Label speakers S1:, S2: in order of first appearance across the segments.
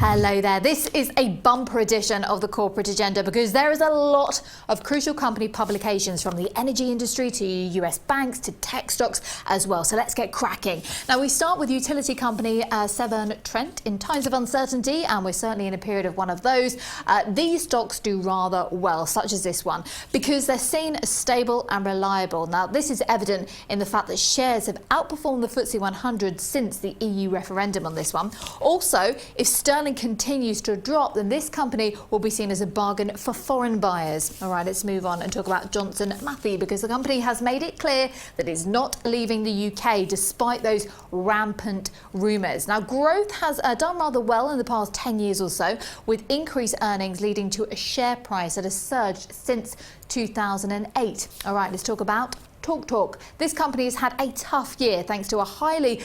S1: Hello there. This is a bumper edition of the Corporate Agenda because there is a lot of crucial company publications from the energy industry to US banks to tech stocks as well. So let's get cracking. Now we start with utility company Severn Trent. In times of uncertainty, and we're certainly in a period of one of those, these stocks do rather well, such as this one, because they're seen as stable and reliable. Now this is evident in the fact that shares have outperformed the FTSE 100 since the EU referendum on this one. Also, if sterling continues to drop, then this company will be seen as a bargain for foreign buyers. All right, let's move on and talk about Matthey, because the company has made it clear that it's not leaving the UK despite those rampant rumours. Now, growth has done rather well in the past 10 years or so, with increased earnings leading to a share price that has surged since 2008. All right, let's talk about TalkTalk. This company has had a tough year thanks to a highly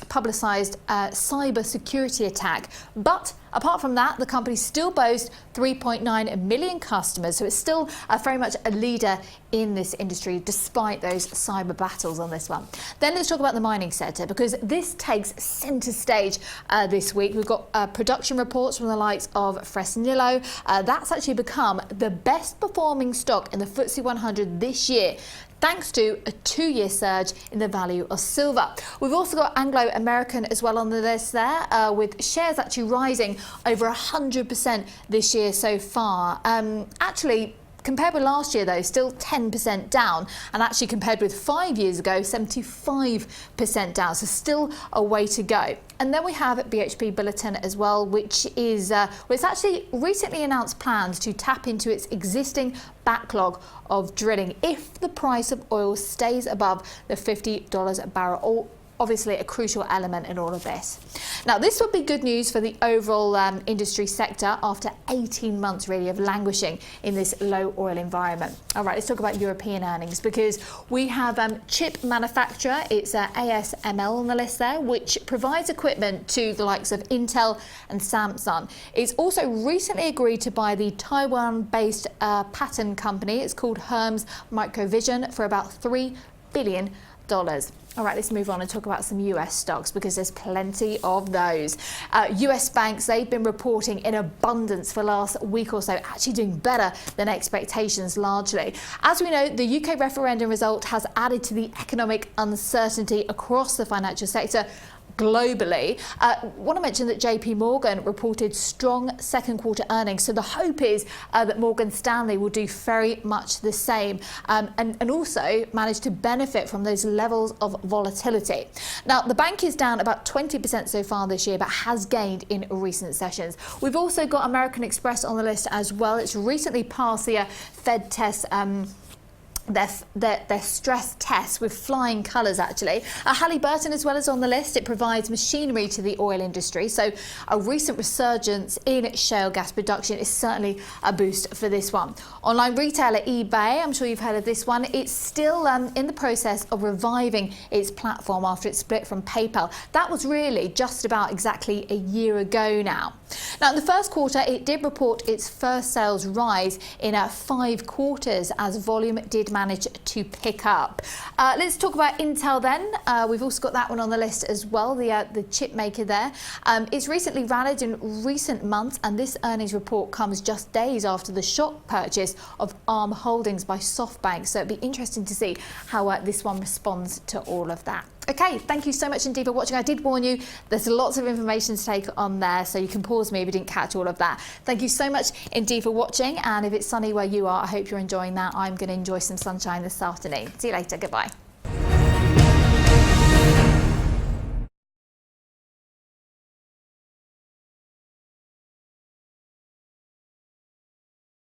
S1: publicised cyber security attack. But apart from that, the company still boasts 3.9 million customers, so it's still very much a leader in this industry despite those cyber battles on this one. Then let's talk about the mining sector, because this takes centre stage this week. We've got production reports from the likes of Fresnillo. That's actually become the best performing stock in the FTSE 100 this year, thanks to a 2-year surge in the value of silver. We've also got Anglo American as well on the list there, with shares actually rising over 100% this year so far. Actually, compared with last year though, still 10% down, and actually compared with 5 years ago, 75% down, so still a way to go. And then we have BHP Billiton as well, which is it's actually recently announced plans to tap into its existing backlog of drilling if the price of oil stays above the $50 a barrel. Obviously a crucial element in all of this. Now this would be good news for the overall industry sector after 18 months really of languishing in this low oil environment. All right, let's talk about European earnings, because we have chip manufacturer, it's ASML on the list there, which provides equipment to the likes of Intel and Samsung. It's also recently agreed to buy the Taiwan-based patent company, it's called Hermes Microvision, for about $3 billion. All right, let's move on and talk about some US stocks, because there's plenty of those. US banks, they've been reporting in abundance for last week or so, actually doing better than expectations largely. As we know, the UK referendum result has added to the economic uncertainty across the financial sector globally. I want to mention that JP Morgan reported strong second quarter earnings, so the hope is that Morgan Stanley will do very much the same and also manage to benefit from those levels of volatility. Now the bank is down about 20% so far this year, but has gained in recent sessions. We've also got American Express on the list as well. It's recently passed the Fed test, their stress tests with flying colours actually. Halliburton as well is on the list. It provides machinery to the oil industry, so a recent resurgence in shale gas production is certainly a boost for this one. Online retailer eBay, I'm sure you've heard of this one. It's still in the process of reviving its platform after it split from PayPal. That was really just about exactly a year ago now. Now in the first quarter, it did report its first sales rise in 5 quarters as volume did manage to pick up. Let's talk about Intel then. We've also got that one on the list as well, the chip maker there. It's recently rallied in recent months, and this earnings report comes just days after the shock purchase of ARM Holdings by SoftBank. So it'd be interesting to see how this one responds to all of that. Okay, thank you so much indeed for watching. I did warn you, there's lots of information to take on there, so you can pause me if you didn't catch all of that. Thank you so much indeed for watching, and if it's sunny where you are, I hope you're enjoying that. I'm going to enjoy some sunshine this afternoon. See you later. Goodbye.